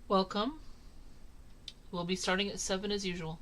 Welcome. We'll be starting at 7 as usual.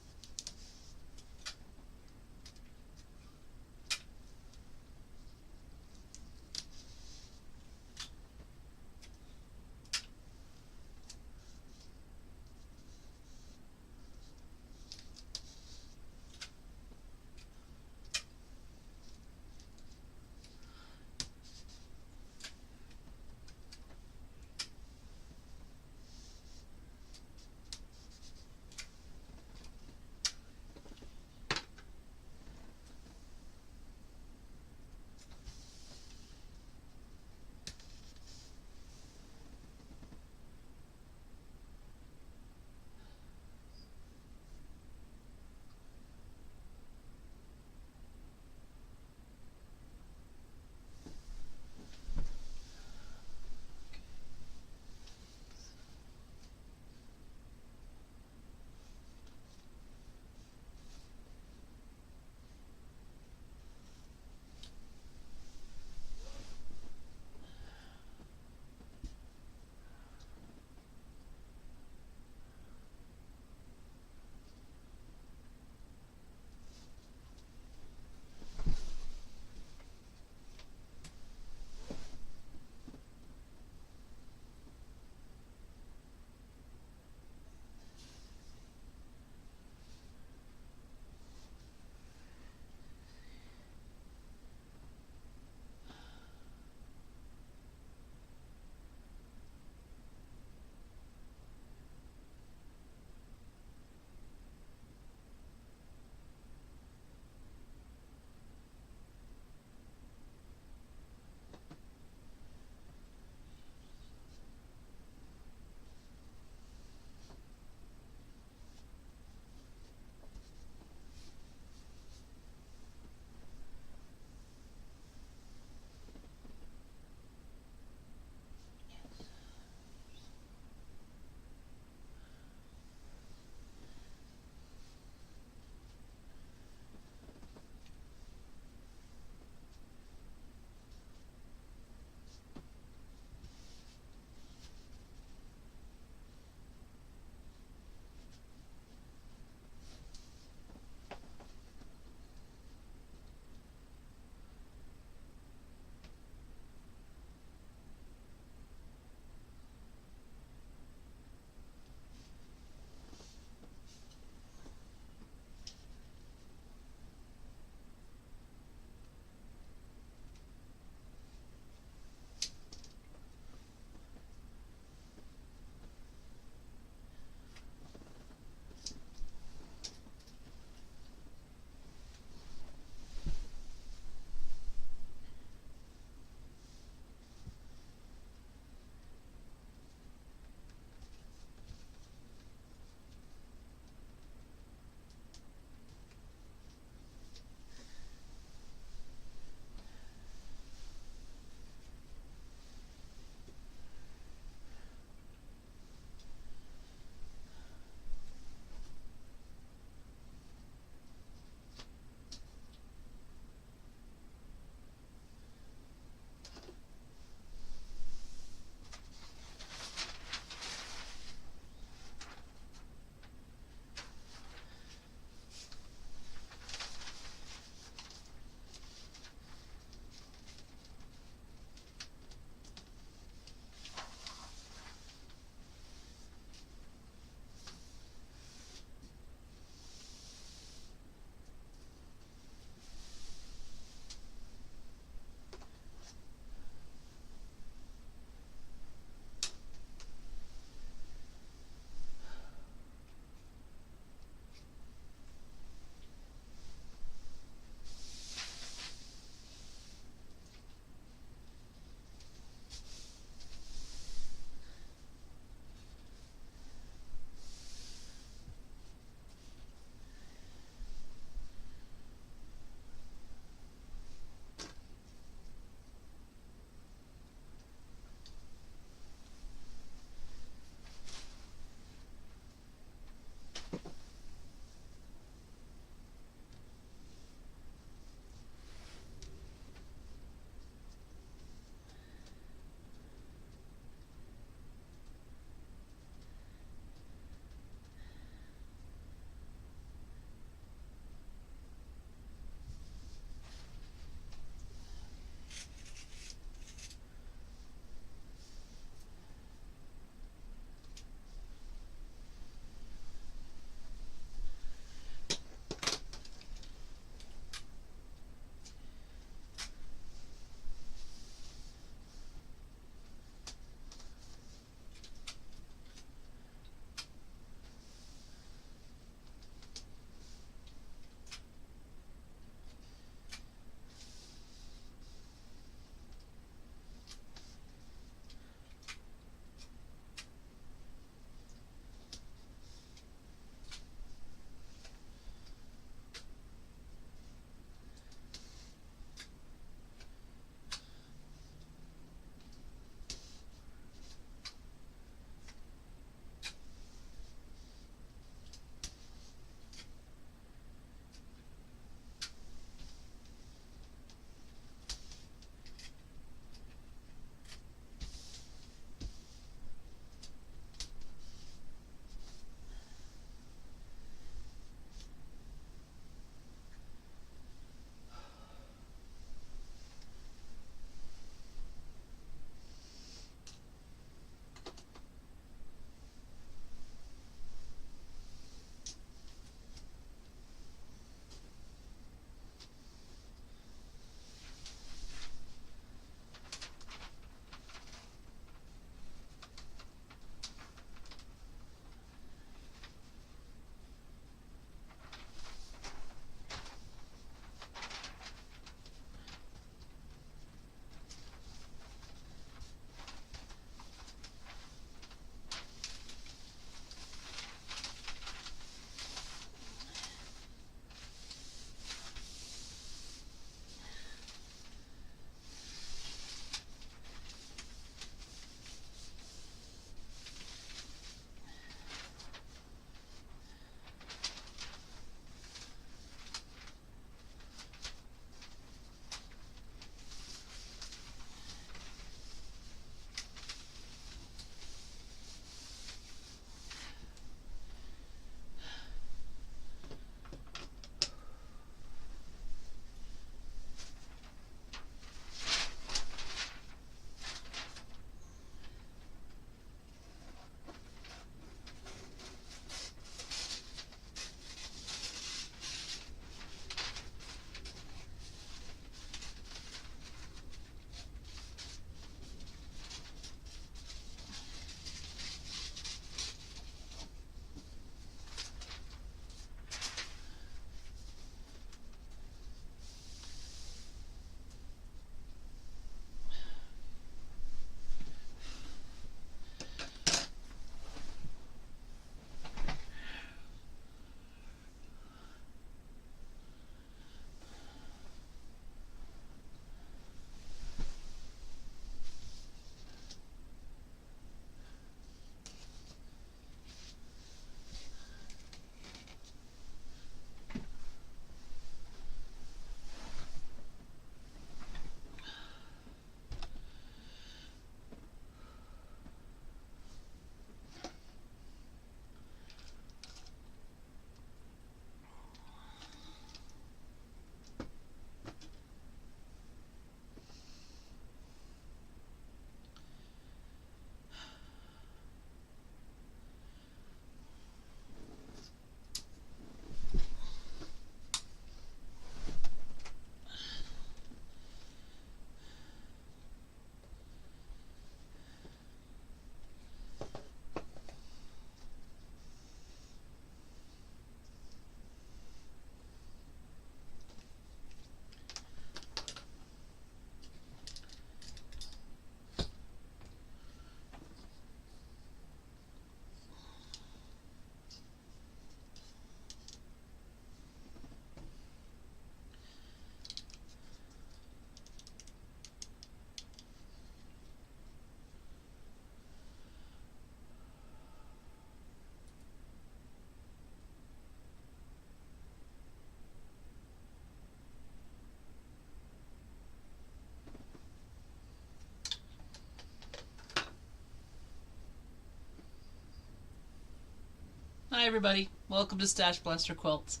Hi everybody, welcome to StashBlaster Quilts.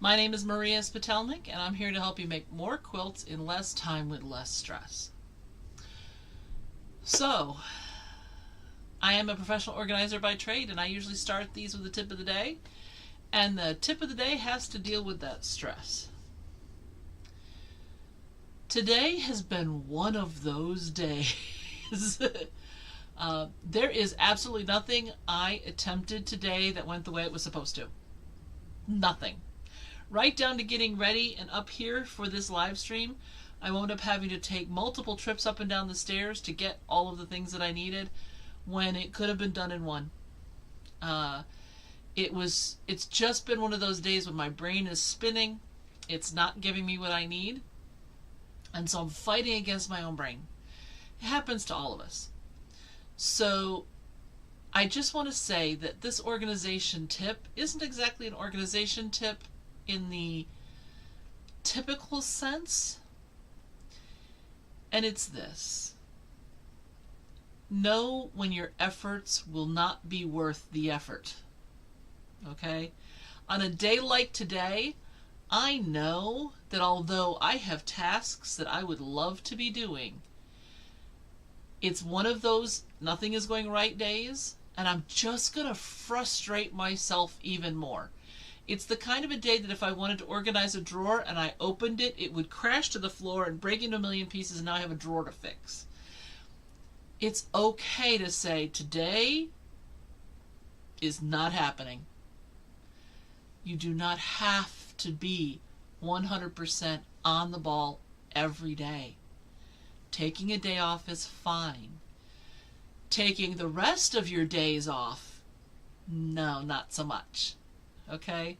My name is Maria Spatelnik and I'm here to help you make more quilts in less time with less stress. So, I am a professional organizer by trade and I usually start these with the tip of the day. And the tip of the day has to deal with that stress. Today has been one of those days. There is absolutely nothing I attempted today that went the way it was supposed to. Nothing. Right down to getting ready and up here for this live stream, I wound up having to take multiple trips up and down the stairs to get all of the things that I needed when it could have been done in one. It's just been one of those days when my brain is spinning. It's not giving me what I need. And so I'm fighting against my own brain. It happens to all of us. So I just want to say that this organization tip isn't exactly an organization tip in the typical sense. And it's this. Know when your efforts will not be worth the effort. Okay? On a day like today, I know that although I have tasks that I would love to be doing, it's one of those nothing is going right days, and I'm just going to frustrate myself even more. It's the kind of a day that if I wanted to organize a drawer and I opened it, it would crash to the floor and break into a million pieces, and now I have a drawer to fix. It's okay to say today is not happening. You do not have to be 100% on the ball every day. Taking a day off is fine. Taking the rest of your days off, no, not so much. Okay?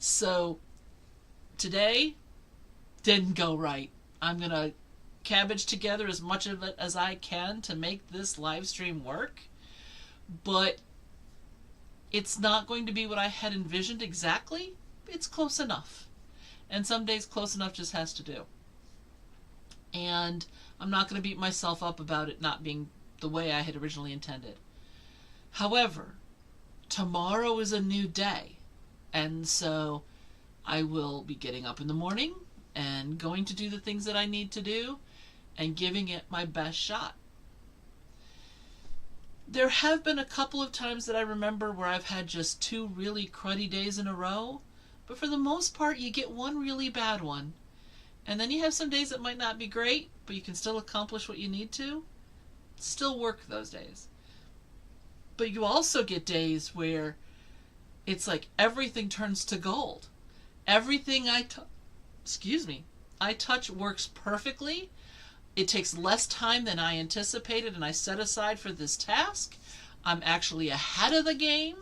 So, today didn't go right. I'm going to cabbage together as much of it as I can to make this live stream work. But it's not going to be what I had envisioned exactly. It's close enough. And some days close enough just has to do. And I'm not going to beat myself up about it not being the way I had originally intended. However, tomorrow is a new day. And so I will be getting up in the morning and going to do the things that I need to do and giving it my best shot. There have been a couple of times that I remember where I've had just 2 really cruddy days in a row, but for the most part you get one really bad one. And then you have some days that might not be great, but you can still accomplish what you need to. Still work those days. But you also get days where it's like everything turns to gold. Everything I touch works perfectly. It takes less time than I anticipated and I set aside for this task. I'm actually ahead of the game.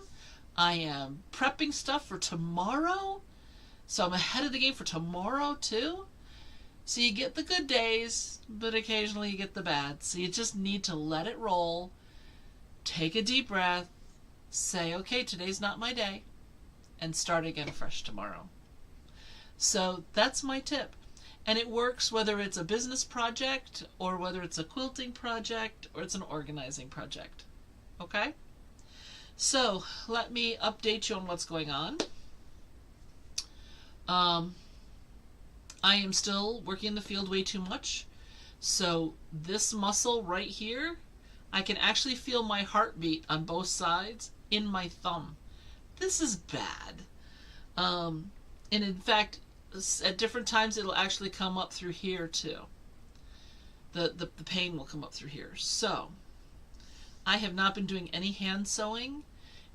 I am prepping stuff for tomorrow. So I'm ahead of the game for tomorrow too. So you get the good days, but occasionally you get the bad. So you just need to let it roll. Take a deep breath. Say, okay, today's not my day. And start again fresh tomorrow. So that's my tip. And it works whether it's a business project or whether it's a quilting project or it's an organizing project. Okay? So let me update you on what's going on. I am still working in the field way too much. So this muscle right here, I can actually feel my heartbeat on both sides in my thumb. This is bad. And in fact, at different times it'll actually come up through here too. The pain will come up through here. So I have not been doing any hand sewing,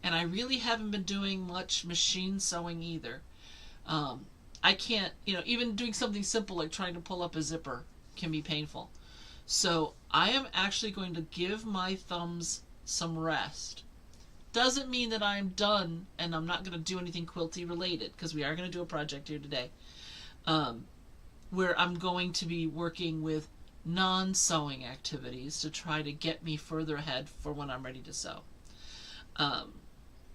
and I really haven't been doing much machine sewing either. I can't, even doing something simple like trying to pull up a zipper can be painful. So I am actually going to give my thumbs some rest. Doesn't mean that I'm done and I'm not going to do anything quilty related, because we are going to do a project here today where I'm going to be working with non-sewing activities to try to get me further ahead for when I'm ready to sew.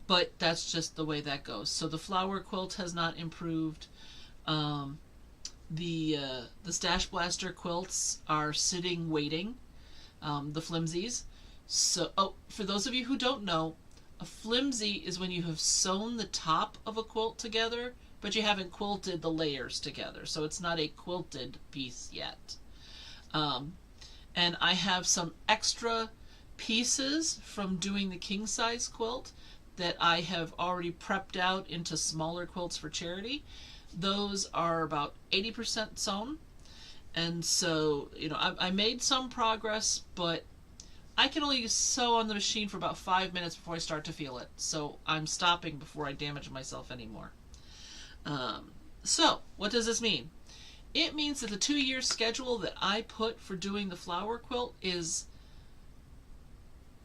But that's just the way that goes. So the flower quilt has not improved. The StashBlaster quilts are sitting waiting, the flimsies. So, for those of you who don't know, A flimsy is when you have sewn the top of a quilt together, but you haven't quilted the layers together. So it's not a quilted piece yet. And I have some extra pieces from doing the king size quilt that I have already prepped out into smaller quilts for charity. Those are about 80% sewn. And so, you know, I made some progress, but I can only sew on the machine for about 5 minutes before I start to feel it. So I'm stopping before I damage myself anymore. So what does this mean? It means that the 2-year schedule that I put for doing the flower quilt is,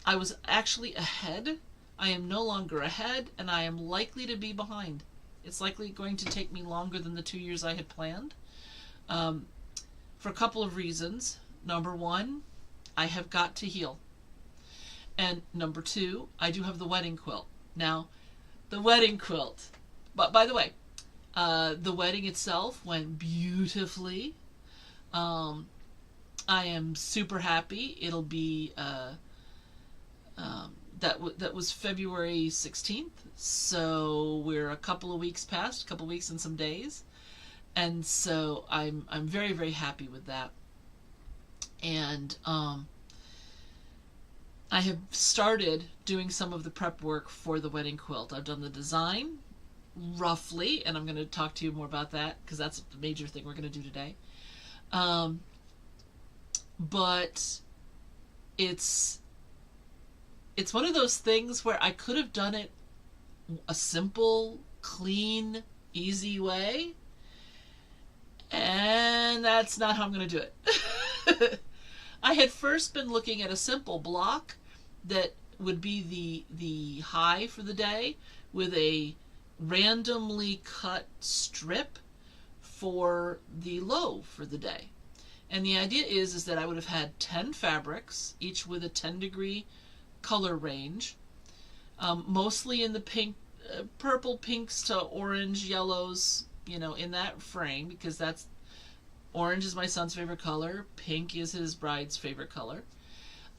I was actually ahead. I am no longer ahead, and I am likely to be behind. It's likely going to take me longer than the 2 years I had planned, for a couple of reasons. Number one, I have got to heal. And number two, I do have the wedding quilt. Now, the wedding quilt, but by the way, the wedding itself went beautifully. I am super happy. It'll be, that was February 16th, so we're a couple of weeks past, a couple of weeks and some days, and so I'm very, very happy with that. And I have started doing some of the prep work for the wedding quilt. I've done the design roughly, and I'm going to talk to you more about that because that's the major thing we're going to do today. But it's one of those things where I could have done it a simple, clean, easy way, and that's not how I'm going to do it. I had first been looking at a simple block that would be the high for the day with a randomly cut strip for the low for the day. And the idea is that I would have had 10 fabrics, each with a 10-degree color range, mostly in the pink, purple pinks to orange yellows, you know, in that frame, because that's, orange is my son's favorite color, pink is his bride's favorite color.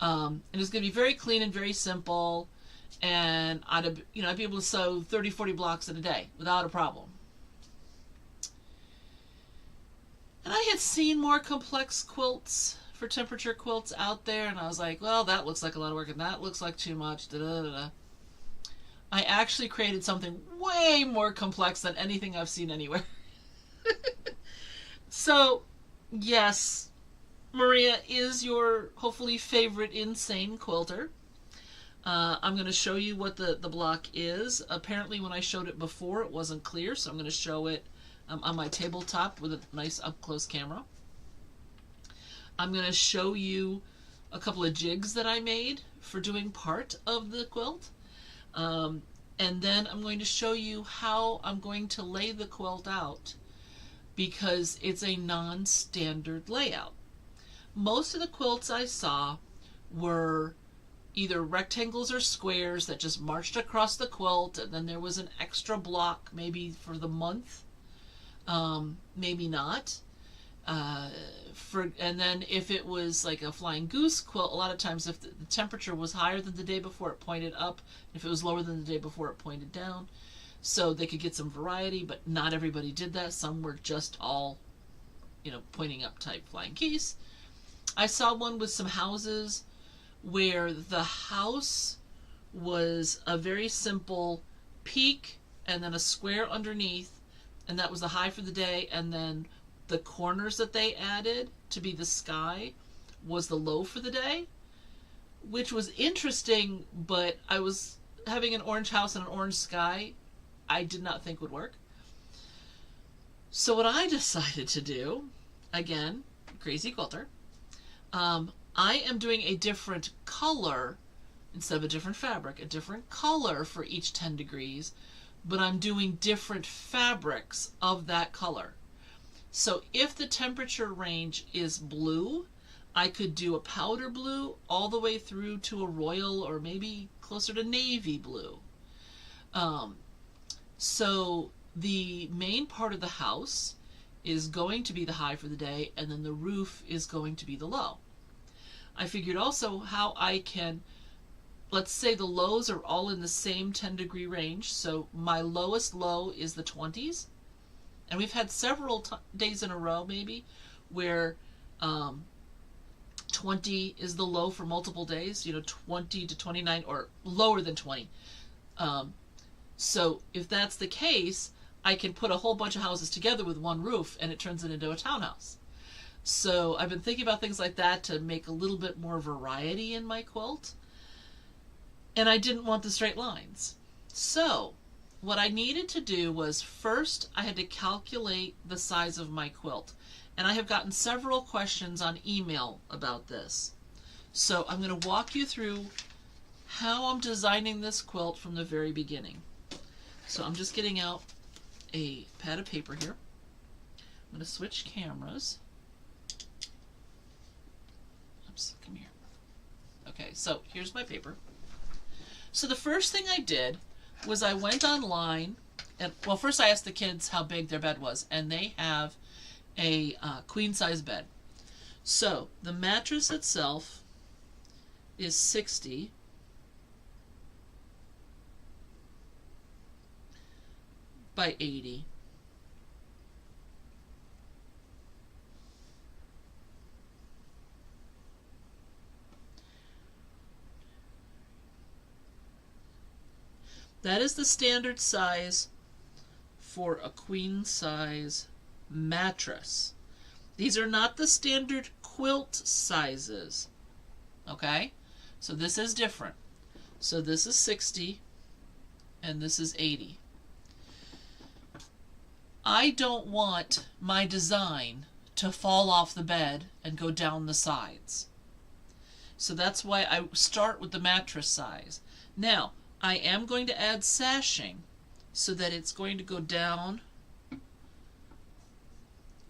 And it's going to be very clean and very simple, and I'd be able to sew 30-40 blocks in a day without a problem. And I had seen more complex quilts for temperature quilts out there, and I was like, well, that looks like a lot of work, and that looks like too much, da-da-da-da. I actually created something way more complex than anything I've seen anywhere. So, yes, Maria is your hopefully favorite insane quilter. I'm going to show you what the block is. Apparently when I showed it before it wasn't clear, so I'm going to show it on my tabletop with a nice up-close camera. I'm going to show you a couple of jigs that I made for doing part of the quilt. And then I'm going to show you how I'm going to lay the quilt out, because it's a non-standard layout. Most of the quilts I saw were either rectangles or squares that just marched across the quilt, and then there was an extra block maybe for the month, maybe not. And then if it was like a flying goose quilt, a lot of times if the temperature was higher than the day before, it pointed up. If it was lower than the day before, it pointed down. So they could get some variety, but not everybody did that. Some were just all, pointing up type flying geese. I saw one with some houses where the house was a very simple peak and then a square underneath, and that was the high for the day, and then the corners that they added to be the sky was the low for the day, which was interesting, but I was having an orange house and an orange sky, I did not think would work. So what I decided to do, again, crazy quilter, I am doing a different color instead of a different fabric, a different color for each 10 degrees, but I'm doing different fabrics of that color. So if the temperature range is blue, I could do a powder blue all the way through to a royal or maybe closer to navy blue. So the main part of the house is going to be the high for the day, and then the roof is going to be the low. I figured also how I can let's say the lows are all in the same 10-degree range. So my lowest low is the 20s. And we've had several days in a row, maybe, where 20 is the low for multiple days, 20 to 29 or lower than 20. So if that's the case, I can put a whole bunch of houses together with one roof and it turns it into a townhouse. So I've been thinking about things like that to make a little bit more variety in my quilt. And I didn't want the straight lines. So what I needed to do was, first I had to calculate the size of my quilt. And I have gotten several questions on email about this. So I'm going to walk you through how I'm designing this quilt from the very beginning. So I'm just getting out a pad of paper here. I'm going to switch cameras. Oops, come here. Okay, so here's my paper. So the first thing I did was I went online, and well, first I asked the kids how big their bed was, and they have a queen size bed. So the mattress itself is 60 by 80. That is the standard size for a queen size mattress. These are not the standard quilt sizes. Okay? So this is different. So this is 60 and this is 80. I don't want my design to fall off the bed and go down the sides. So that's why I start with the mattress size. Now, I am going to add sashing so that it's going to go down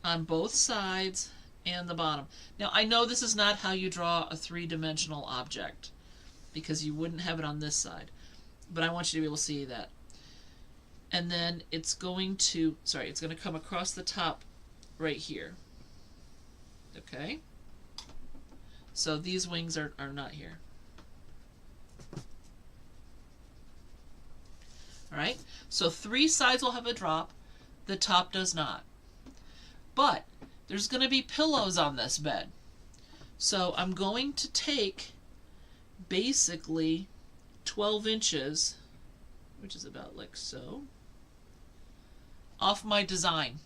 on both sides and the bottom. Now, I know this is not how you draw a three-dimensional object because you wouldn't have it on this side, but I want you to be able to see that. And then it's going to, it's going to come across the top right here. Okay? So these wings are not here. Alright? So three sides will have a drop, the top does not. But there's going to be pillows on this bed. So I'm going to take basically 12 inches, which is about like so, off my design,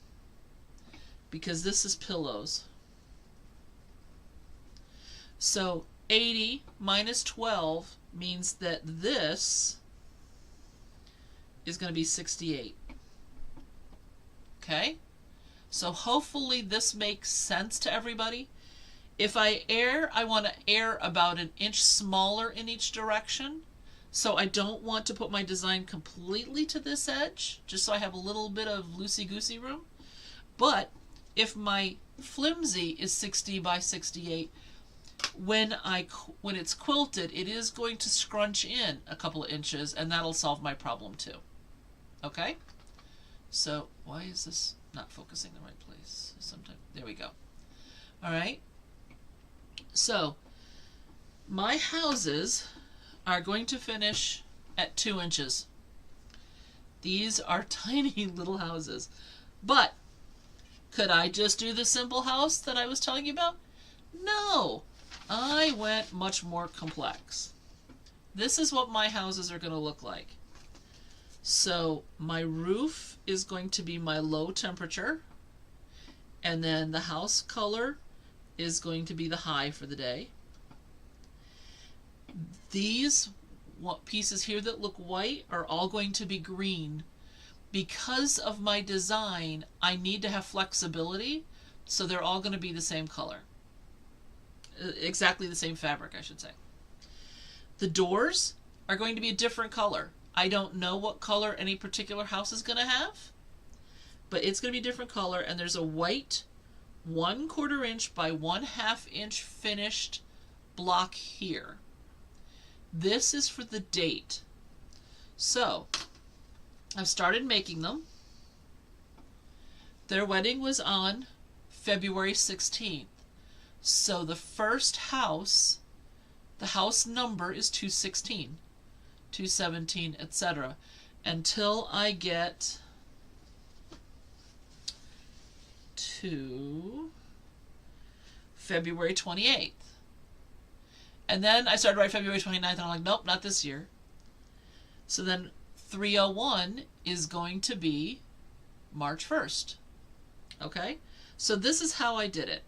because this is pillows. So 80 minus 12 means that this is going to be 68. Okay? So hopefully this makes sense to everybody. If I err, I want to err about an inch smaller in each direction. So I don't want to put my design completely to this edge, just so I have a little bit of loosey-goosey room. But if my flimsy is 60 by 68, when it's quilted, it is going to scrunch in a couple of inches, and that'll solve my problem too. Okay? So why is this not focusing the right place? Sometimes, there we go. All right. So my houses are going to finish at 2 inches. These are tiny little houses. But could I just do the simple house that I was telling you about? No. I went much more complex. This is what my houses are going to look like. So my roof is going to be my low temperature, and then the house color is going to be the high for the day. These pieces here that look white are all going to be green. Because of my design, I need to have flexibility, so they're all going to be the same color. Exactly the same fabric, I should say. The doors are going to be a different color. I don't know what color any particular house is going to have, but it's going to be a different color, and there's a white 1/4 inch by 1/2 inch finished block here. This is for the date. So I've started making them. Their wedding was on February 16th. So the first house the house number is 216, 217, etc. until I get to February 28th. And then I started writing February 29th, and I'm like, nope, not this year. So then 301 is going to be March 1st. Okay? So this is how I did it.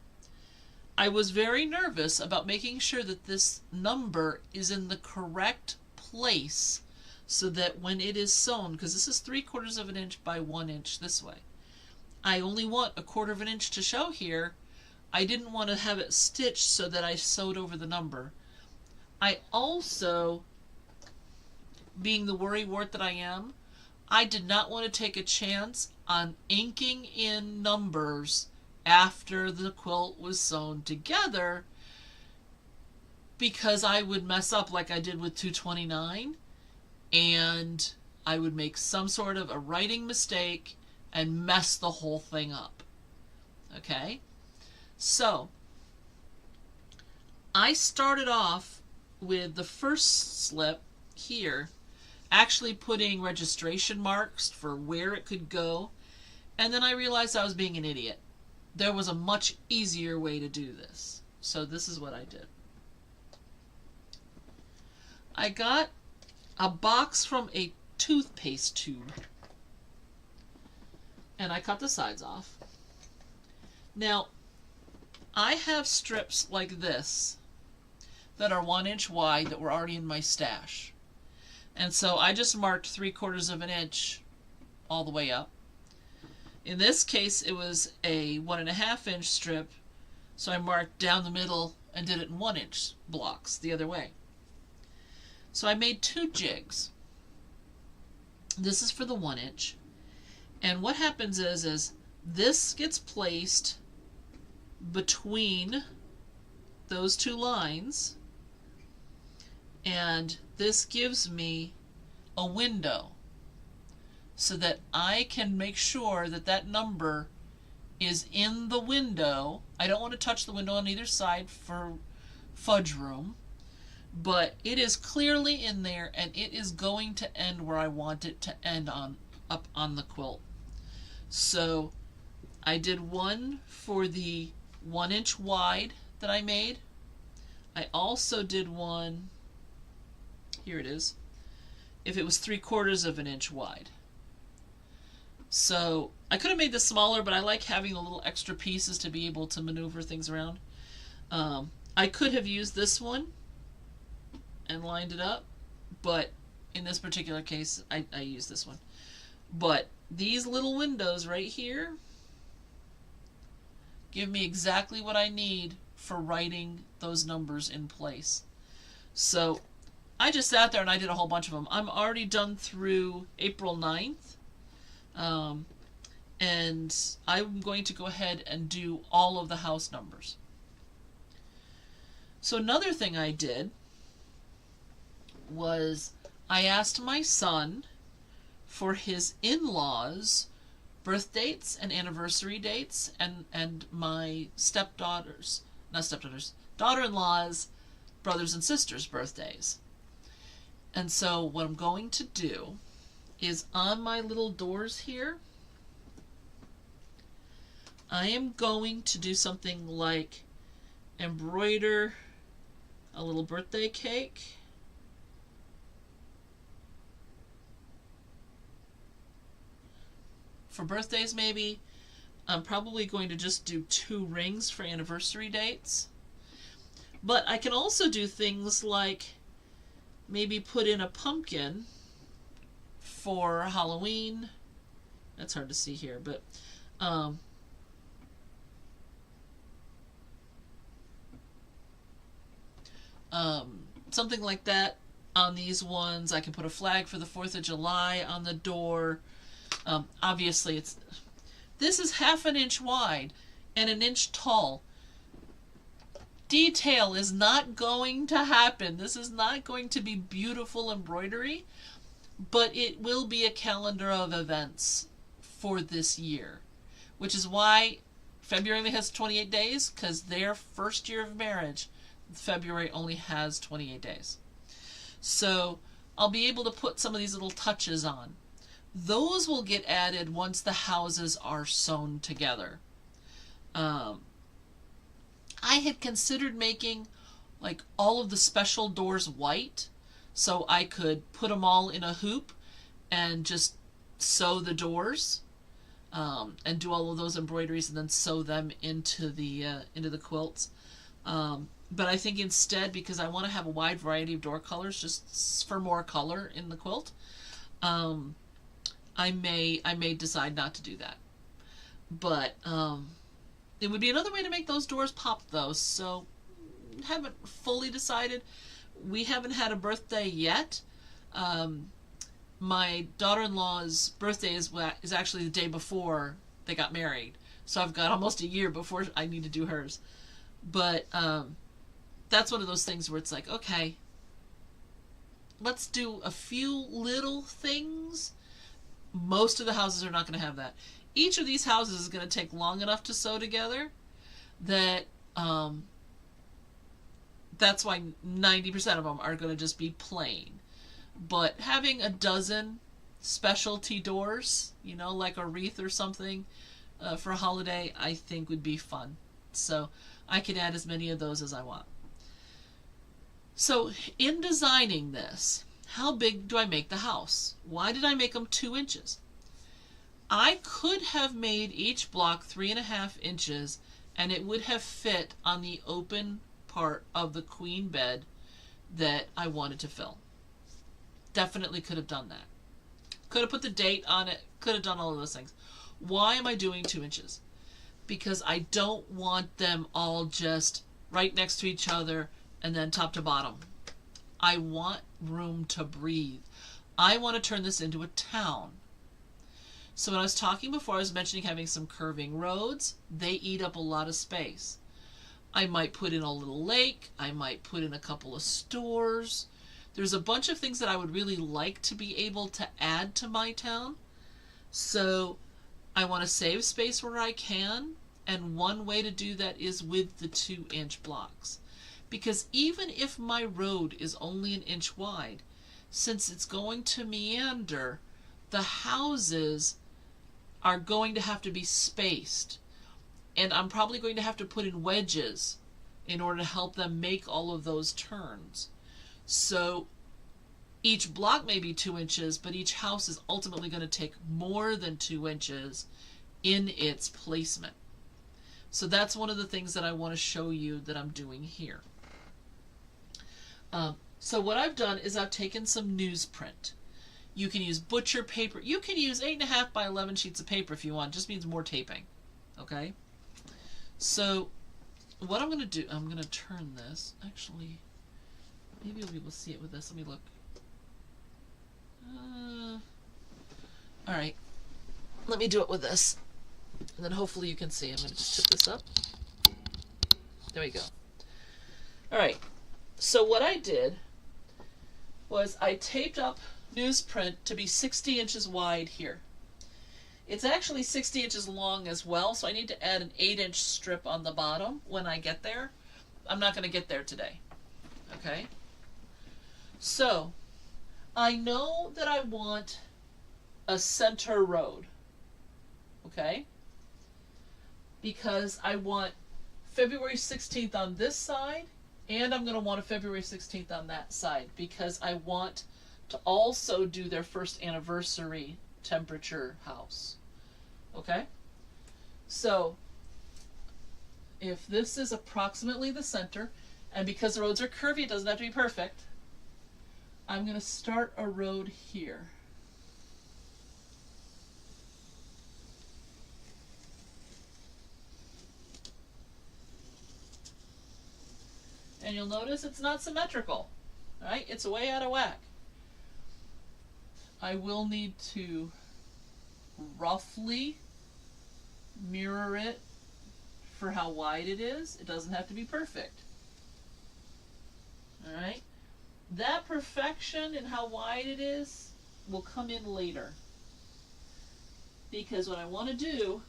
I was very nervous about making sure that this number is in the correct place so that when it is sewn, because this is 3/4 of an inch by 1 inch this way, I only want 1/4 of an inch to show here. I didn't want to have it stitched so that I sewed over the number. I also, being the worrywart that I am, I did not want to take a chance on inking in numbers after the quilt was sewn together, because I would mess up like I did with 229, and I would make some sort of a writing mistake and mess the whole thing up. Okay? So, I started off with the first slip here, actually putting registration marks for where it could go, and then I realized I was being an idiot. There was a much easier way to do this. So this is what I did. I got a box from a toothpaste tube, and I cut the sides off. Now, I have strips like this that are 1 inch wide that were already in my stash. And so I just marked 3/4 of an inch all the way up. In this case, it was a 1.5 inch strip, so I marked down the middle and did it in 1 inch blocks the other way. So I made 2 jigs. This is for the 1 inch. And what happens is this gets placed between those 2 lines, and this gives me a window so that I can make sure that that number is in the window. I don't want to touch the window on either side for fudge room, but it is clearly in there, and it is going to end where I want it to end up on the quilt. So I did one for the 1 inch wide that I made. I also did one, here it is, if it was 3/4 of an inch wide. So I could have made this smaller, but I like having the little extra pieces to be able to maneuver things around. I could have used this one and lined it up, but in this particular case I used this one. But these little windows right here give me exactly what I need for writing those numbers in place. So I just sat there and I did a whole bunch of them. I'm already done through April 9th. And I'm going to go ahead and do all of the house numbers. So another thing I did was I asked my son for his in-laws' birth dates and anniversary dates, and my daughter-in-law's brothers and sisters' birthdays. And so what I'm going to do is on my little doors here, I am going to do something like embroider a little birthday cake. For birthdays, maybe. I'm probably going to just do 2 rings for anniversary dates. But I can also do things like maybe put in a pumpkin for Halloween. That's hard to see here, but something like that on these ones. I can put a flag for the 4th of July on the door. Obviously, this is 1/2 inch wide and 1 inch tall. Detail is not going to happen. This is not going to be beautiful embroidery, but it will be a calendar of events for this year, which is why February only has 28 days, because their first year of marriage, February only has 28 days. So I'll be able to put some of these little touches on. Those will get added once the houses are sewn together. I had considered making like all of the special doors white, so I could put them all in a hoop and just sew the doors, and do all of those embroideries and then sew them into the quilts. But I think instead, because I want to have a wide variety of door colors, just for more color in the quilt, I may decide not to do that. But it would be another way to make those doors pop, though. So haven't fully decided. We haven't had a birthday yet. My daughter-in-law's birthday is actually the day before they got married, so I've got almost a year before I need to do hers. But that's one of those things where it's like, okay, let's do a few little things. Most of the houses are not going to have that. Each of these houses is going to take long enough to sew together that that's why 90% of them are going to just be plain. But having a dozen specialty doors, you know, like a wreath or something for a holiday, I think would be fun. So I can add as many of those as I want. So in designing this, how big do I make the house? Why did I make them 2 inches? I could have made each block 3.5 inches and it would have fit on the open part of the queen bed that I wanted to fill. Definitely could have done that. Could have put the date on it, could have done all of those things. Why am I doing 2 inches? Because I don't want them all just right next to each other and then top to bottom. I want room to breathe. I want to turn this into a town. So when I was talking before, I was mentioning having some curving roads. They eat up a lot of space. I might put in a little lake. I might put in a couple of stores. There's a bunch of things that I would really like to be able to add to my town. So I want to save space where I can. And one way to do that is with the 2-inch blocks. Because even if my road is only 1 inch wide, since it's going to meander, the houses are going to have to be spaced. And I'm probably going to have to put in wedges in order to help them make all of those turns. So each block may be 2 inches, but each house is ultimately going to take more than 2 inches in its placement. So that's one of the things that I want to show you that I'm doing here. So what I've done is I've taken some newsprint. You can use butcher paper. You can use 8.5 by 11 sheets of paper if you want. It just means more taping. Okay? So what I'm going to do, I'm going to turn this. Actually, maybe you'll be able to see it with this. Let me look. Alright. Let me do it with this. And then hopefully you can see. I'm going to just tip this up. There we go. Alright. So what I did was I taped up newsprint to be 60 inches wide here. It's actually 60 inches long as well, so I need to add an 8-inch strip on the bottom when I get there. I'm not going to get there today. Okay? So, I know that I want a center road. Okay? Because I want February 16th on this side, and I'm going to want a February 16th on that side, because I want to also do their first anniversary temperature house. Okay? So, if this is approximately the center, and because the roads are curvy, it doesn't have to be perfect, I'm going to start a road here. And you'll notice it's not symmetrical, right? It's way out of whack. I will need to roughly mirror it for how wide it is. It doesn't have to be perfect. All right? That perfection and how wide it is will come in later. Because what I want to do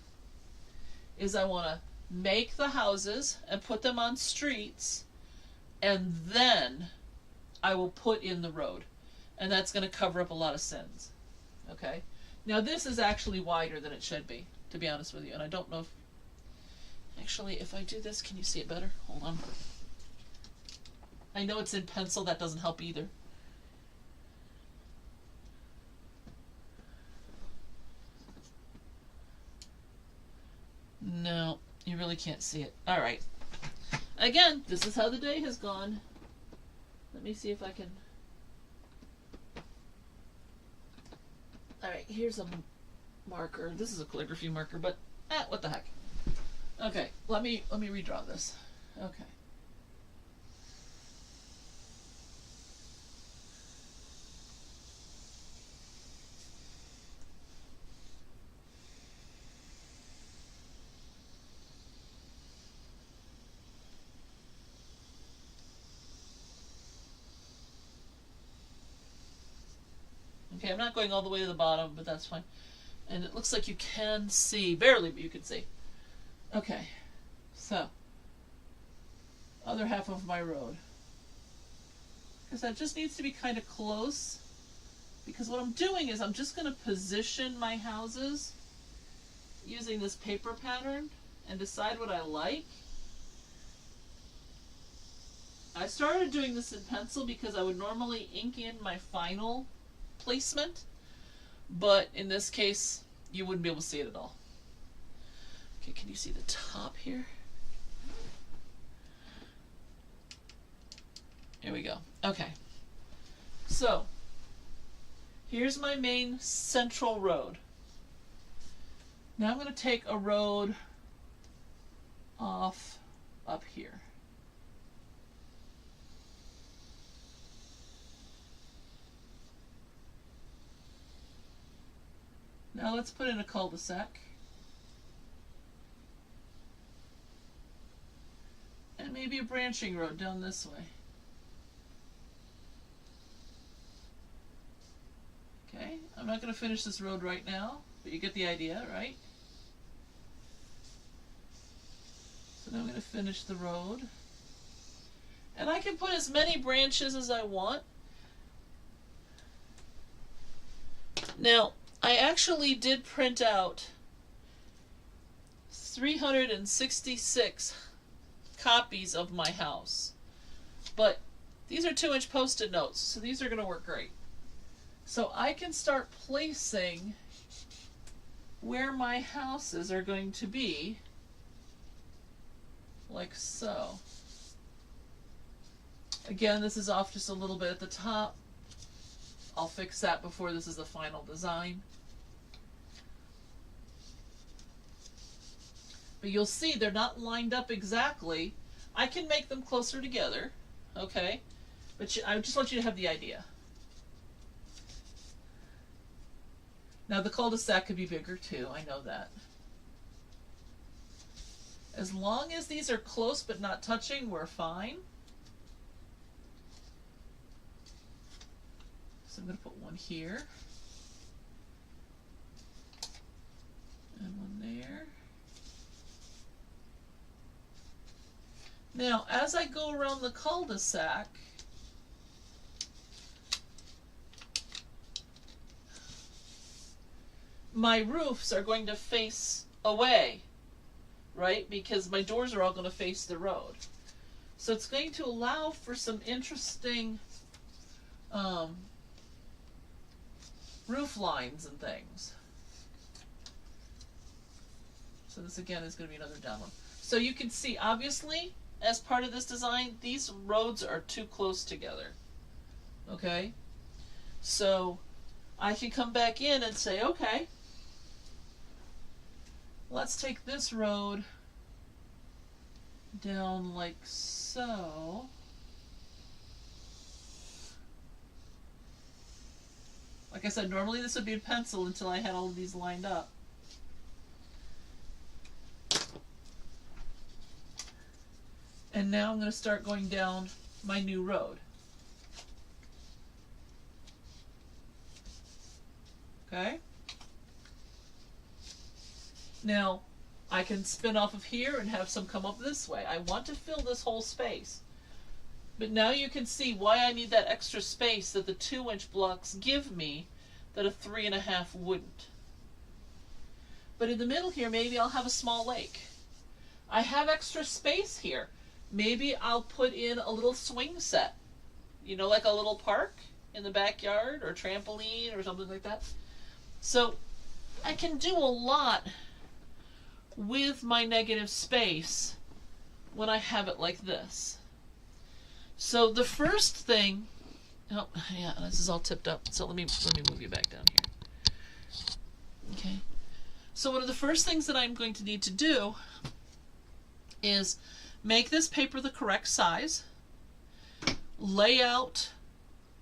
is I want to make the houses and put them on streets and then I will put in the road, and that's going to cover up a lot of sins. Okay, now this is actually wider than it should be, to be honest with you, and I don't know if, actually, if I do this, can you see it better? Hold on. I know it's in pencil, that doesn't help either. No, you really can't see it. All right. Again, this is how the day has gone. Let me see if I can. All right, here's a marker. This is a calligraphy marker, but what the heck. Okay, let me redraw this. Okay. Okay, I'm not going all the way to the bottom, but that's fine. And it looks like you can see, barely, but you can see. Okay, so, other half of my road. Because that just needs to be kind of close. Because what I'm doing is I'm just going to position my houses using this paper pattern and decide what I like. I started doing this in pencil because I would normally ink in my final placement, but in this case you wouldn't be able to see it at all. Okay, can you see the top here? Here we go. Okay, so here's my main central road. Now I'm going to take a road off up here. Now let's put in a cul-de-sac. And maybe a branching road down this way. Okay, I'm not going to finish this road right now, but you get the idea, right? So now I'm going to finish the road. And I can put as many branches as I want. Now, I actually did print out 366 copies of my house, but these are 2-inch Post-it notes, so these are going to work great. So I can start placing where my houses are going to be, like so. Again, this is off just a little bit at the top. I'll fix that before this is the final design. But you'll see they're not lined up exactly. I can make them closer together, okay? But I just want you to have the idea. Now the cul-de-sac could be bigger too, I know that. As long as these are close but not touching, we're fine. So I'm going to put one here. And one there. Now, as I go around the cul-de-sac, my roofs are going to face away, right? Because my doors are all going to face the road. So it's going to allow for some interesting roof lines and things. So this again is going to be another down one. So you can see, obviously, as part of this design, these roads are too close together. Okay? So I can come back in and say, okay, let's take this road down like so. Like I said, normally this would be a pencil until I had all of these lined up. And now I'm going to start going down my new road. Okay? Now, I can spin off of here and have some come up this way. I want to fill this whole space. But now you can see why I need that extra space that the 2-inch blocks give me that a 3.5 wouldn't. But in the middle here, maybe I'll have a small lake. I have extra space here. Maybe I'll put in a little swing set. You know, like a little park in the backyard or trampoline or something like that. So I can do a lot with my negative space when I have it like this. So the first thing, oh yeah, this is all tipped up. So let me move you back down here. Okay. So one of the first things that I'm going to need to do is make this paper the correct size, lay out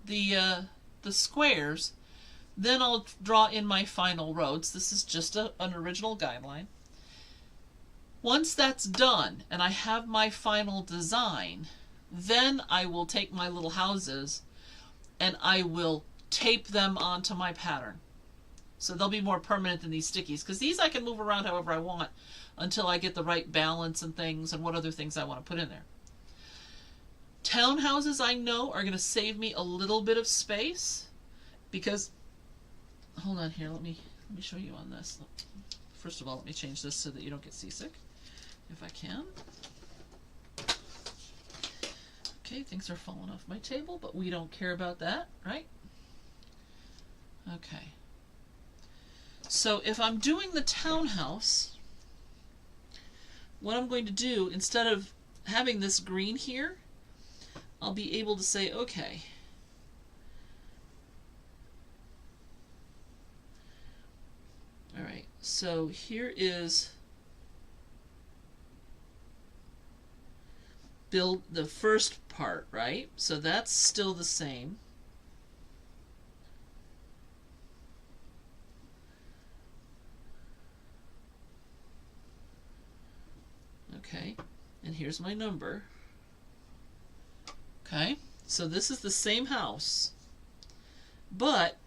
the squares, then I'll draw in my final roads. This is just an original guideline. Once that's done and I have my final design, then I will take my little houses and I will tape them onto my pattern. So they'll be more permanent than these stickies, because these I can move around however I want until I get the right balance and things and what other things I want to put in there. Townhouses I know are going to save me a little bit of space because, hold on here, let me show you on this. First of all, let me change this so that you don't get seasick, if I can. Okay, things are falling off my table, but we don't care about that, right? Okay. So if I'm doing the townhouse, what I'm going to do, instead of having this green here, I'll be able to say, okay, all right, so here is build the first part, right? So that's still the same. Okay, and here's my number. Okay, so this is the same house, but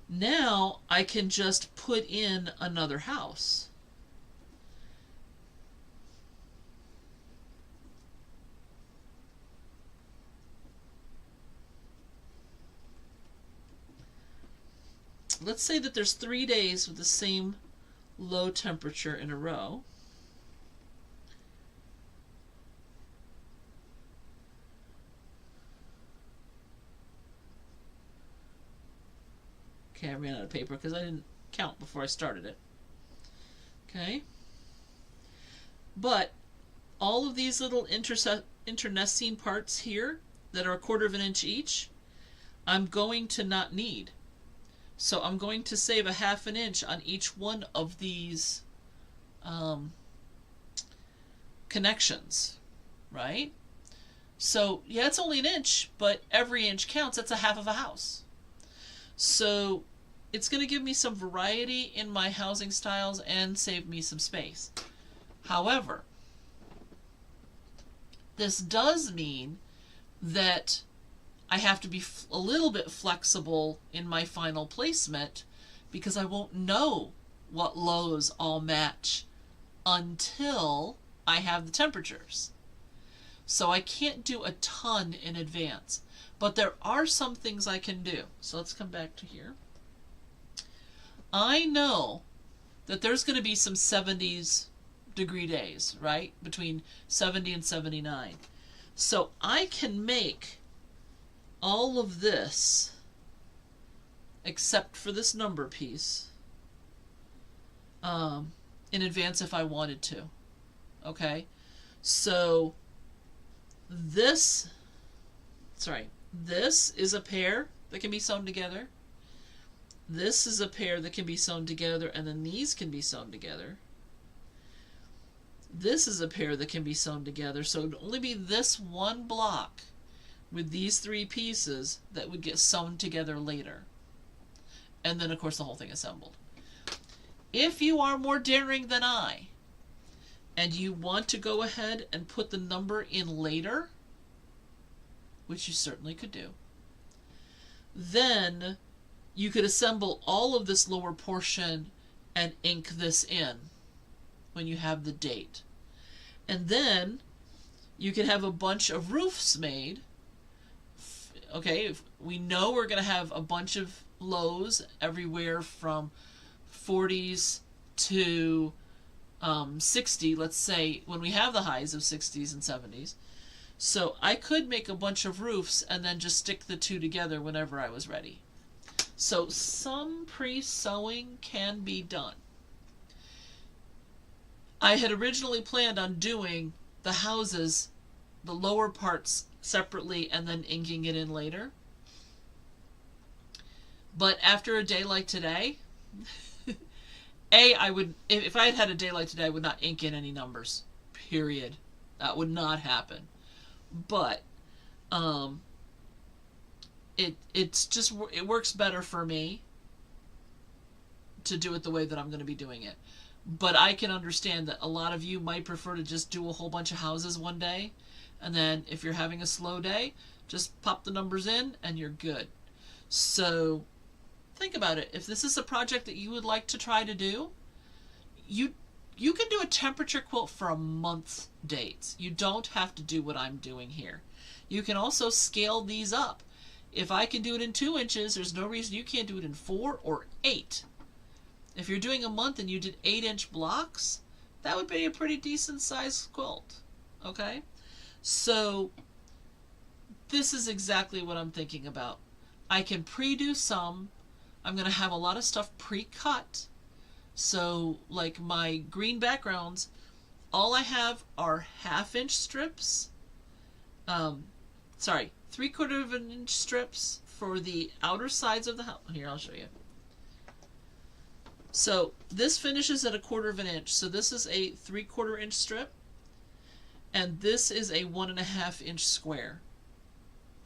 now I can just put in another house. Let's say that there's 3 days with the same low temperature in a row. Okay, I ran out of paper because I didn't count before I started it. Okay. But all of these little internecine parts here that are 1/4 of an inch each, I'm going to not need. So I'm going to save a 1/2 inch on each one of these connections, right? So yeah, it's only an inch, but every inch counts. That's a 1/2 of a house. So it's going to give me some variety in my housing styles and save me some space. However, this does mean that I have to be a little bit flexible in my final placement because I won't know what lows all match until I have the temperatures. So I can't do a ton in advance. But there are some things I can do. So let's come back to here. I know that there's going to be some 70s degree days, right? Between 70 and 79. So I can make all of this, except for this number piece, in advance if I wanted to. Okay? So this is a pair that can be sewn together. This is a pair that can be sewn together, and then these can be sewn together. This is a pair that can be sewn together, so it would only be this one block with these 3 pieces that would get sewn together later. And then, of course, the whole thing assembled. If you are more daring than I, and you want to go ahead and put the number in later, which you certainly could do, then you could assemble all of this lower portion and ink this in when you have the date. And then you could have a bunch of roofs made Okay, if we know we're going to have a bunch of lows everywhere from 40s to 60, let's say, when we have the highs of 60s and 70s. So I could make a bunch of roofs and then just stick the two together whenever I was ready. So some pre-sewing can be done. I had originally planned on doing the houses, the lower parts separately, and then inking it in later. But after a day like today, I would, if I had had a day like today, I would not ink in any numbers. Period. That would not happen. But it works better for me to do it the way that I'm going to be doing it. But I can understand that a lot of you might prefer to just do a whole bunch of houses one day, and then if you're having a slow day, just pop the numbers in and you're good. So think about it. If this is a project that you would like to try to do, you can do a temperature quilt for a month's dates. You don't have to do what I'm doing here. You can also scale these up. If I can do it in 2 inches, there's no reason you can't do it in 4 or 8. If you're doing a month and you did 8-inch blocks, that would be a pretty decent sized quilt. Okay? So this is exactly what I'm thinking about. I can pre-do some. I'm going to have a lot of stuff pre-cut. So like my green backgrounds, all I have are 1/2-inch strips. 3/4 of an inch strips for the outer sides of the house. Here, I'll show you. So this finishes at 1/4 of an inch. So this is a 3/4 inch strip, and this is a 1.5 inch square.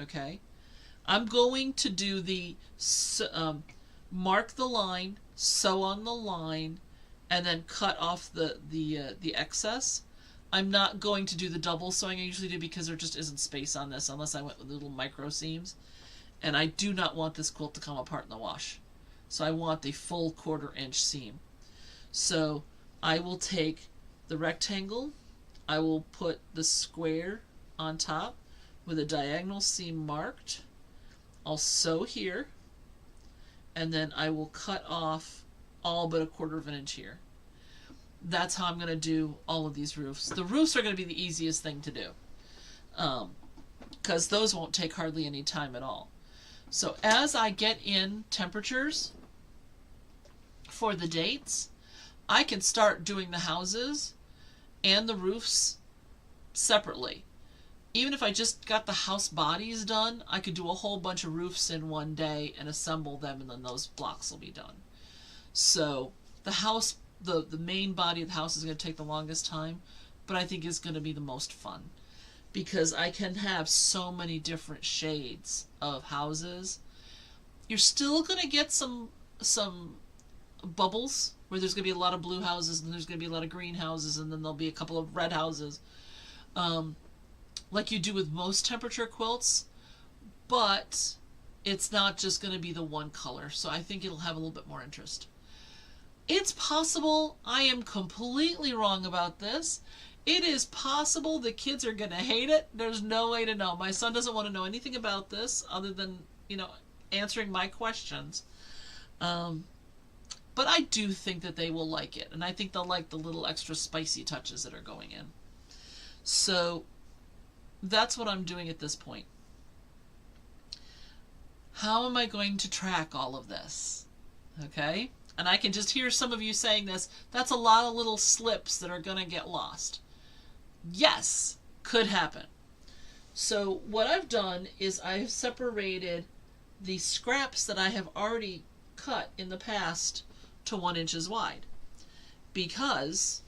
Okay, I'm going to do the mark the line, sew on the line, and then cut off the excess. I'm not going to do the double sewing I usually do because there just isn't space on this unless I went with little micro seams, and I do not want this quilt to come apart in the wash. So I want the full 1/4 inch seam. So I will take the rectangle, I will put the square on top with a diagonal seam marked. I'll sew here, and then I will cut off all but 1/4 of an inch here. That's how I'm going to do all of these roofs. The roofs are going to be the easiest thing to do, because those won't take hardly any time at all. So as I get in temperatures for the dates, I can start doing the houses and the roofs separately. Even if I just got the house bodies done, I could do a whole bunch of roofs in one day and assemble them, and then those blocks will be done. So the house, the main body of the house is going to take the longest time, but I think it's going to be the most fun because I can have so many different shades of houses. You're still going to get some bubbles where there's going to be a lot of blue houses and there's going to be a lot of green houses, and then there'll be a couple of red houses, like you do with most temperature quilts, but it's not just going to be the one color, so I think it'll have a little bit more interest. It's possible I am completely wrong about this. It is possible the kids are going to hate it. There's no way to know. My son doesn't want to know anything about this other than, answering my questions. But I do think that they will like it, and I think they'll like the little extra spicy touches that are going in. So that's what I'm doing at this point. How am I going to track all of this? Okay? And I can just hear some of you saying this. That's a lot of little slips that are going to get lost. Yes, could happen. So what I've done is I've separated the scraps that I have already cut in the past to 1 inch wide, because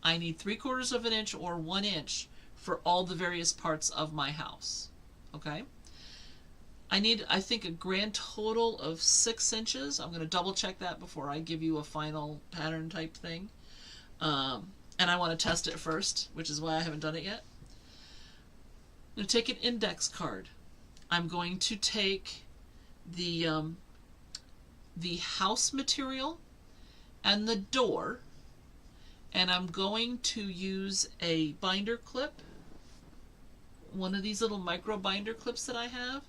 I need 3/4 of an inch or 1 inch for all the various parts of my house. Okay? I need, I think, a grand total of 6 inches. I'm going to double check that before I give you a final pattern type thing. And I want to test it first, which is why I haven't done it yet. I'm going to take an index card. I'm going to take the house material and the door, and I'm going to use a binder clip, one of these little micro binder clips that I have,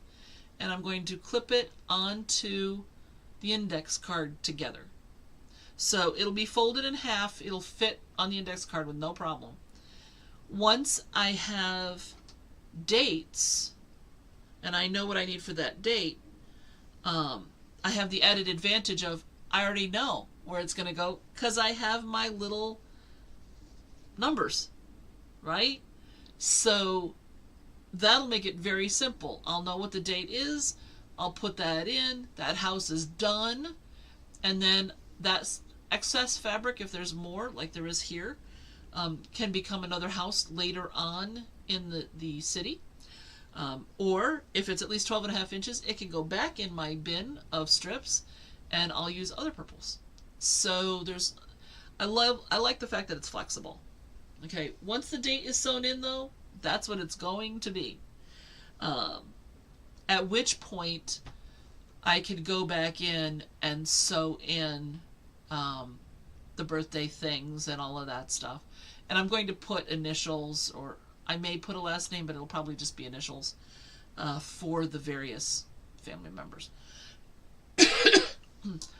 and I'm going to clip it onto the index card together. So it'll be folded in half. It'll fit on the index card with no problem. Once I have dates, and I know what I need for that date, I have the added advantage of I already know where it's going to go because I have my little numbers, right? So that'll make it very simple. I'll know what the date is. I'll put that in. That house is done. And then that excess fabric, if there's more, like there is here, can become another house later on in the city. Or if it's at least 12.5 inches, it can go back in my bin of strips and I'll use other purples. So I like the fact that it's flexible. Okay, once the date is sewn in though, that's what it's going to be. At which point I could go back in and sew in the birthday things and all of that stuff. And I'm going to put initials, or I may put a last name, but it'll probably just be initials for the various family members.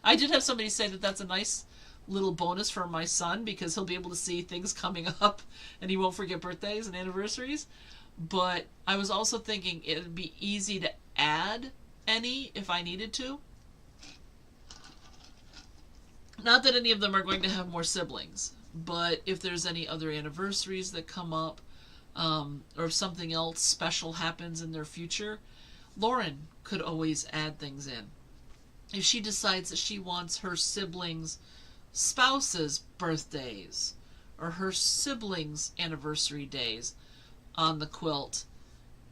I did have somebody say that that's a nice little bonus for my son because he'll be able to see things coming up and he won't forget birthdays and anniversaries. But I was also thinking it'd be easy to add any if I needed to. Not that any of them are going to have more siblings, but if there's any other anniversaries that come up, or if something else special happens in their future, Lauren could always add things in. If she decides that she wants her siblings' spouses' birthdays or her siblings' anniversary days on the quilt,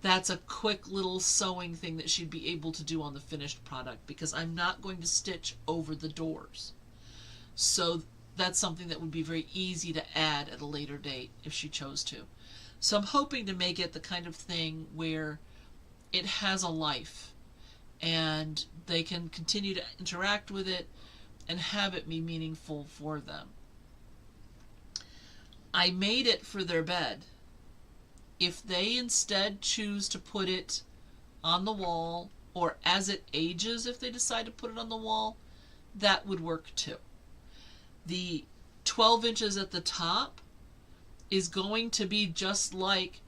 that's a quick little sewing thing that she'd be able to do on the finished product because I'm not going to stitch over the doors. So that's something that would be very easy to add at a later date if she chose to. So I'm hoping to make it the kind of thing where it has a life and they can continue to interact with it and have it be meaningful for them. I made it for their bed. If they instead choose to put it on the wall, or as it ages, if they decide to put it on the wall, that would work too. The 12 inches at the top is going to be just like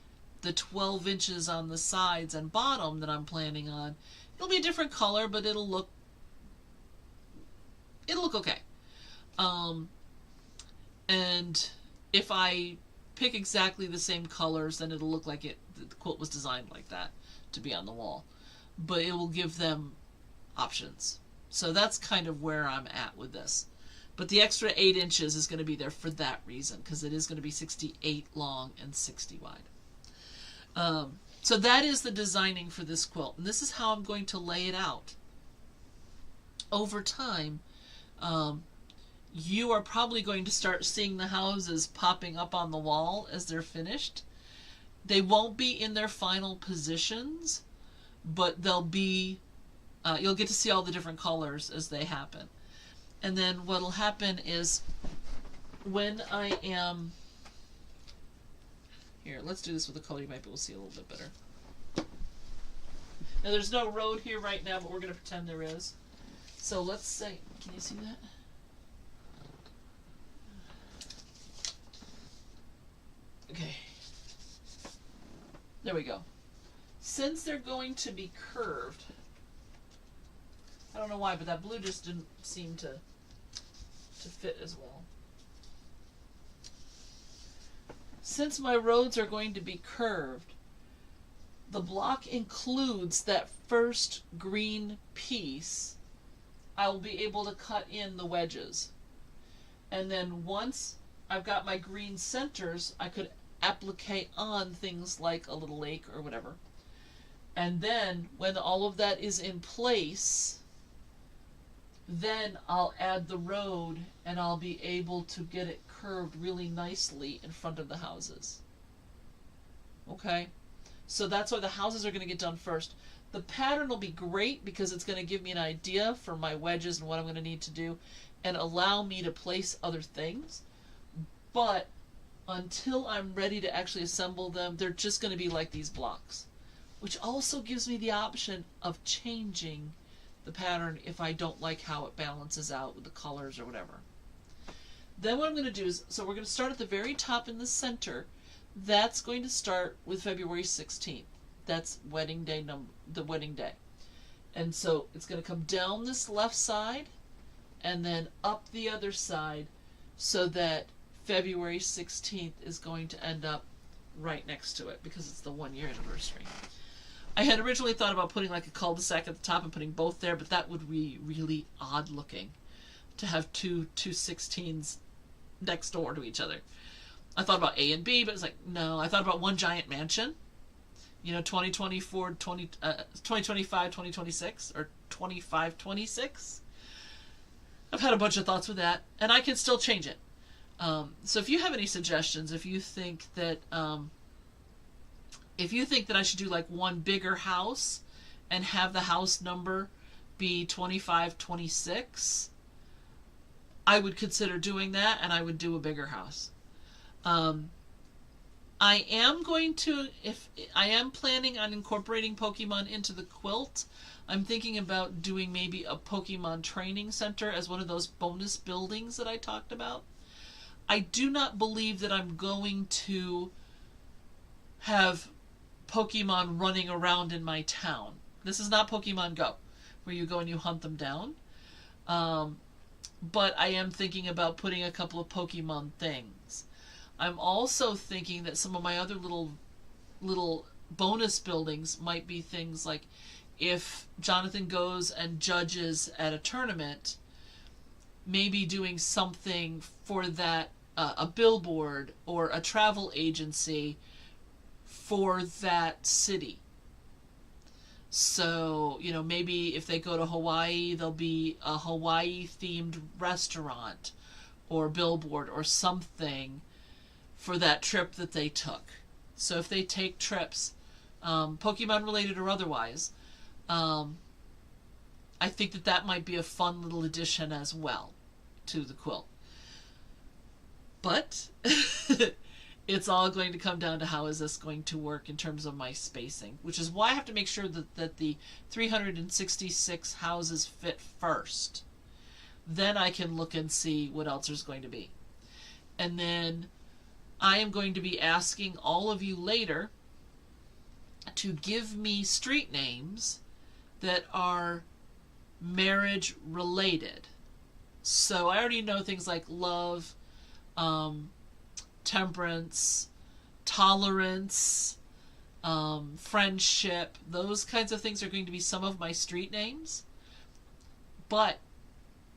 the 12 inches on the sides and bottom that I'm planning on. It'll be a different color, but it'll look okay. And if I pick exactly the same colors, then it'll look like the quilt was designed like that to be on the wall. But it will give them options. So that's kind of where I'm at with this. But the extra 8 inches is going to be there for that reason, because it is going to be 68 long and 60 wide. So that is the designing for this quilt, and this is how I'm going to lay it out. Over time, you are probably going to start seeing the houses popping up on the wall as they're finished. They won't be in their final positions, but they'll be, you'll get to see all the different colors as they happen. And then what'll happen is when I am, here, let's do this with a color you might be able to see a little bit better. Now there's no road here right now, but we're going to pretend there is. So let's say, can you see that? Okay. There we go. Since they're going to be curved, I don't know why, but that blue just didn't seem to fit as well. Since my roads are going to be curved, the block includes that first green piece. I will be able to cut in the wedges. And then once I've got my green centers, I could applique on things like a little lake or whatever. And then when all of that is in place, then I'll add the road and I'll be able to get it curved really nicely in front of the houses. Okay? So that's why the houses are going to get done first. The pattern will be great because it's going to give me an idea for my wedges and what I'm going to need to do and allow me to place other things. But until I'm ready to actually assemble them, they're just going to be like these blocks. which also gives me the option of changing the pattern if I don't like how it balances out with the colors or whatever. Then what I'm going to do is, so we're going to start at the very top in the center. That's going to start with February 16th. That's wedding day the wedding day. And so it's going to come down this left side and then up the other side, so that February 16th is going to end up right next to it because it's the 1-year anniversary. I had originally thought about putting like a cul-de-sac at the top and putting both there, but that would be really odd looking to have two 16s next door to each other. I thought about A and B, but it's like, no. I thought about one giant mansion, 2024, 2025, 2026, or 25, 26. I've had a bunch of thoughts with that, and I can still change it. So if you have any suggestions, if you think that I should do like one bigger house and have the house number be 25, 26, I would consider doing that, and I would do a bigger house. I am planning on incorporating Pokemon into the quilt. I'm thinking about doing maybe a Pokemon training center as one of those bonus buildings that I talked about. I do not believe that I'm going to have Pokemon running around in my town. This is not Pokemon Go, where you go and you hunt them down. But I am thinking about putting a couple of Pokemon things. I'm also thinking that some of my other little bonus buildings might be things like, if Jonathan goes and judges at a tournament, maybe doing something for that, a billboard or a travel agency for that city. So, maybe if they go to Hawaii, there'll be a Hawaii-themed restaurant or billboard or something for that trip that they took. So if they take trips, Pokemon-related or otherwise, I think that might be a fun little addition as well to the quilt. But it's all going to come down to how is this going to work in terms of my spacing, which is why I have to make sure that the 366 houses fit first. Then I can look and see what else there's going to be. And then I am going to be asking all of you later to give me street names that are marriage related. So I already know things like love, temperance, tolerance, friendship. Those kinds of things are going to be some of my street names. But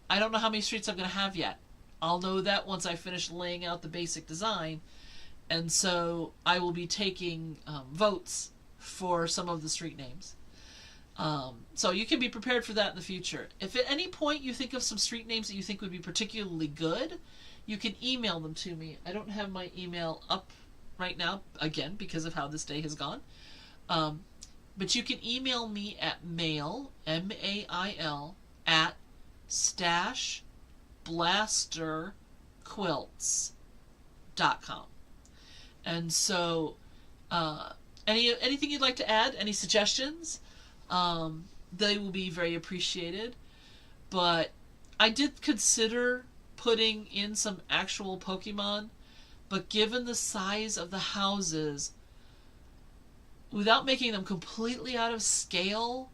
I don't know how many streets I'm going to have yet. I'll know that once I finish laying out the basic design. And so I will be taking votes for some of the street names. So you can be prepared for that in the future. If at any point you think of some street names that you think would be particularly good, you can email them to me. I don't have my email up right now, again, because of how this day has gone. But you can email me at mail, M-A-I-L, at StashBlasterQuilts.com. And so, anything you'd like to add, any suggestions, they will be very appreciated. But I did consider putting in some actual Pokemon, but given the size of the houses, without making them completely out of scale,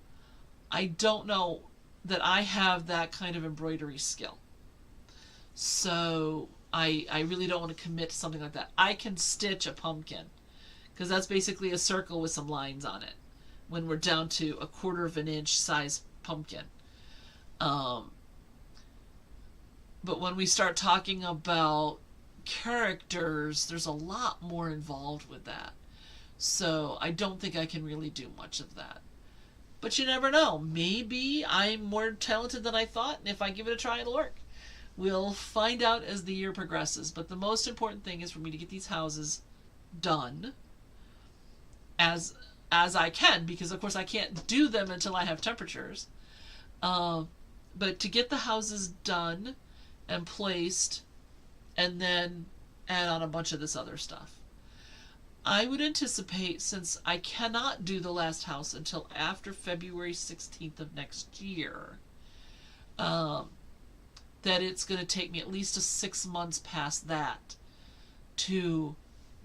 I don't know that I have that kind of embroidery skill. So I really don't want to commit to something like that. I can stitch a pumpkin, because that's basically a circle with some lines on it when we're down to a 1/4 of an inch size pumpkin. But when we start talking about characters, there's a lot more involved with that. So I don't think I can really do much of that. But you never know. Maybe I'm more talented than I thought, and if I give it a try, it'll work. We'll find out as the year progresses. But the most important thing is for me to get these houses done as I can, because of course I can't do them until I have temperatures. But to get the houses done and placed, and then add on a bunch of this other stuff. I would anticipate, since I cannot do the last house until after February 16th of next year, um, that it's going to take me at least 6 months past that to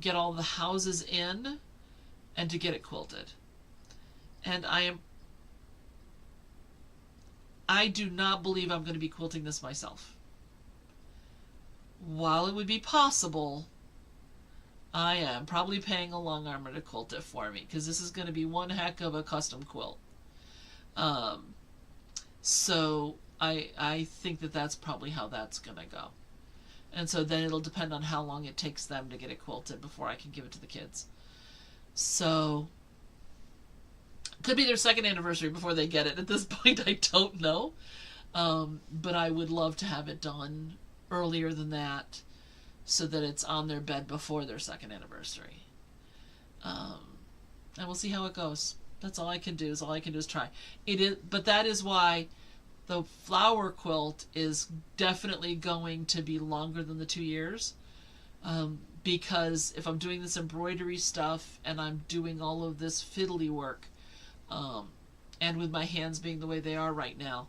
get all the houses in and to get it quilted. And I do not believe I'm going to be quilting this myself. While it would be possible, I am probably paying a long armer to quilt it for me, because this is going to be one heck of a custom quilt. So I think that that's probably how that's going to go. And so then it'll depend on how long it takes them to get it quilted before I can give it to the kids. So could be their second anniversary before they get it. At this point, I don't know. But I would love to have it done earlier than that, so that it's on their bed before their second anniversary. And we'll see how it goes. That's all I can do. All I can do is try. But that is why the flower quilt is definitely going to be longer than the 2 years. Because if I'm doing this embroidery stuff and I'm doing all of this fiddly work, and with my hands being the way they are right now,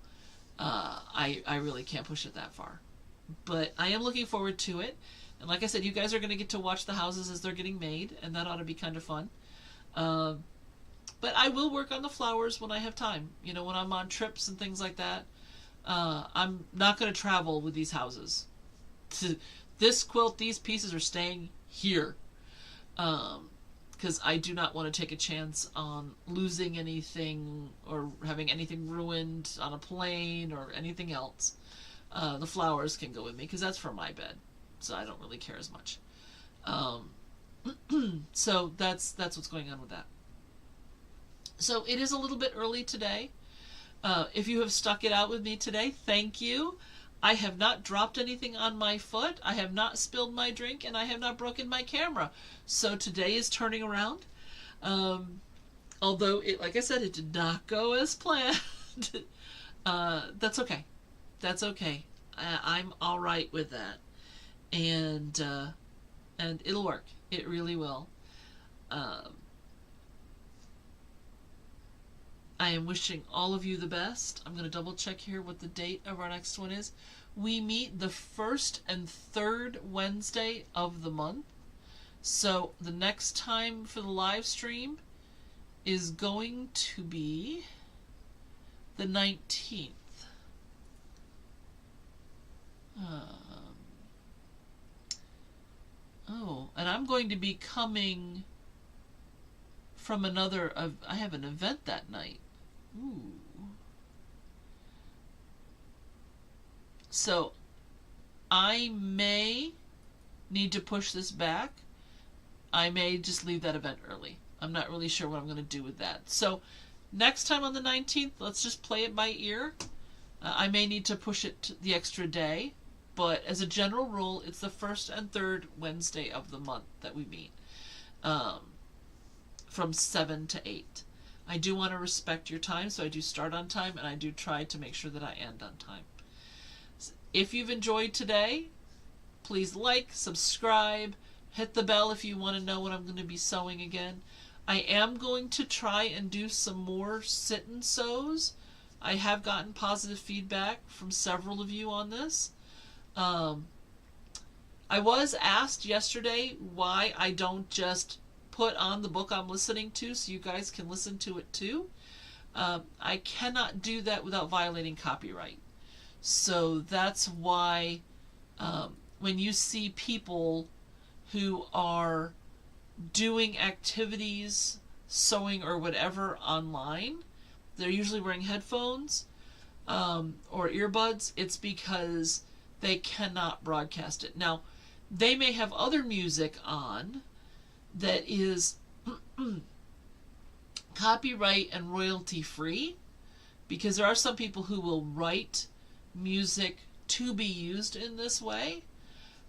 I really can't push it that far. But I am looking forward to it. And like I said, you guys are going to get to watch the houses as they're getting made, and that ought to be kind of fun. But I will work on the flowers when I have time. You know, when I'm on trips and things like that. I'm not going to travel with these houses. This quilt, these pieces are staying here. Because I do not want to take a chance on losing anything or having anything ruined on a plane or anything else. The flowers can go with me because that's for my bed, so I don't really care as much. So that's what's going on with that. So it is a little bit early today. If you have stuck it out with me today, thank you. I have not dropped anything on my foot. I have not spilled my drink, and I have not broken my camera. So today is turning around. Although, like I said, it did not go as planned. That's okay. That's okay. I'm all right with that. And it'll work. It really will. I am wishing all of you the best. I'm going to double check here what the date of our next one is. We meet the first and third Wednesday of the month. So the next time for the live stream is going to be the 19th. And I'm going to be coming from another. I have an event that night. Ooh. So I may need to push this back. I may just leave that event early. I'm not really sure what I'm going to do with that. So next time on the 19th, let's just play it by ear. I may need to push it the extra day, but as a general rule, it's the first and third Wednesday of the month that we meet, from 7 to 8. I do want to respect your time, so I do start on time, and I do try to make sure that I end on time. If you've enjoyed today, please like, subscribe, hit the bell if you want to know when I'm going to be sewing again. I am going to try and do some more sit-and sews. I have gotten positive feedback from several of you on this. I was asked yesterday why I don't just put on the book I'm listening to so you guys can listen to it too. I cannot do that without violating copyright. So that's why when you see people who are doing activities, sewing or whatever online, they're usually wearing headphones or earbuds. It's because they cannot broadcast it. Now, they may have other music on that is copyright and royalty free, because there are some people who will write music to be used in this way.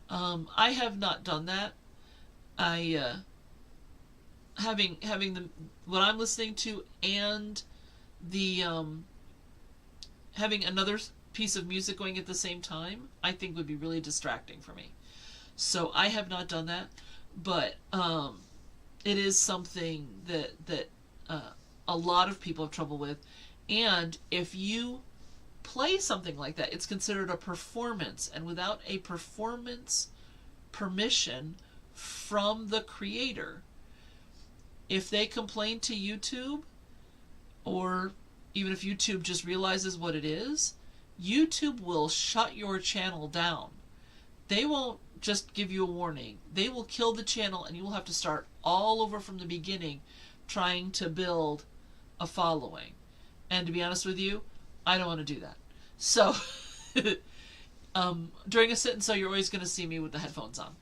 I have not done that. I having the what I'm listening to and the having another piece of music going at the same time, I think would be really distracting for me. So I have not done that. But it is something that a lot of people have trouble with. And if you play something like that, it's considered a performance, and without a performance permission from the creator, if they complain to YouTube, or even if YouTube just realizes what it is, YouTube will shut your channel down. They won't just give you a warning. They will kill the channel, and you will have to start all over from the beginning trying to build a following. And to be honest with you, I don't want to do that. So during a sit and sew, you're always going to see me with the headphones on,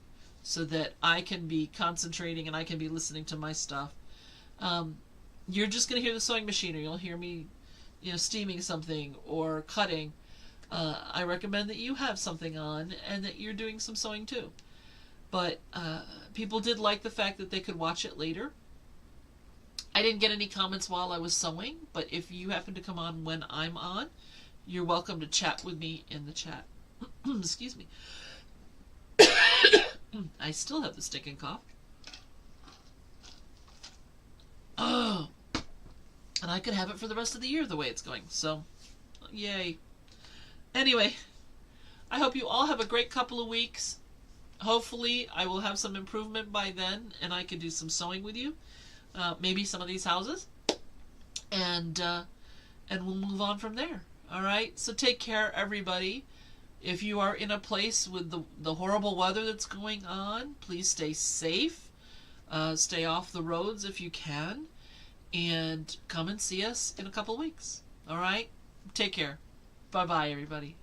so that I can be concentrating and I can be listening to my stuff. You're just going to hear the sewing machine, or you'll hear me, steaming something or cutting. I recommend that you have something on and that you're doing some sewing too. But people did like the fact that they could watch it later. I didn't get any comments while I was sewing, but if you happen to come on when I'm on, you're welcome to chat with me in the chat. Excuse me. I still have the stinking cough. Oh, and I could have it for the rest of the year the way it's going. So, yay. Anyway, I hope you all have a great couple of weeks. Hopefully, I will have some improvement by then, and I can do some sewing with you. Maybe some of these houses, and we'll move on from there. All right. So take care, everybody. If you are in a place with the horrible weather that's going on, please stay safe. Stay off the roads if you can, and come and see us in a couple weeks. All right. Take care. Bye bye, everybody.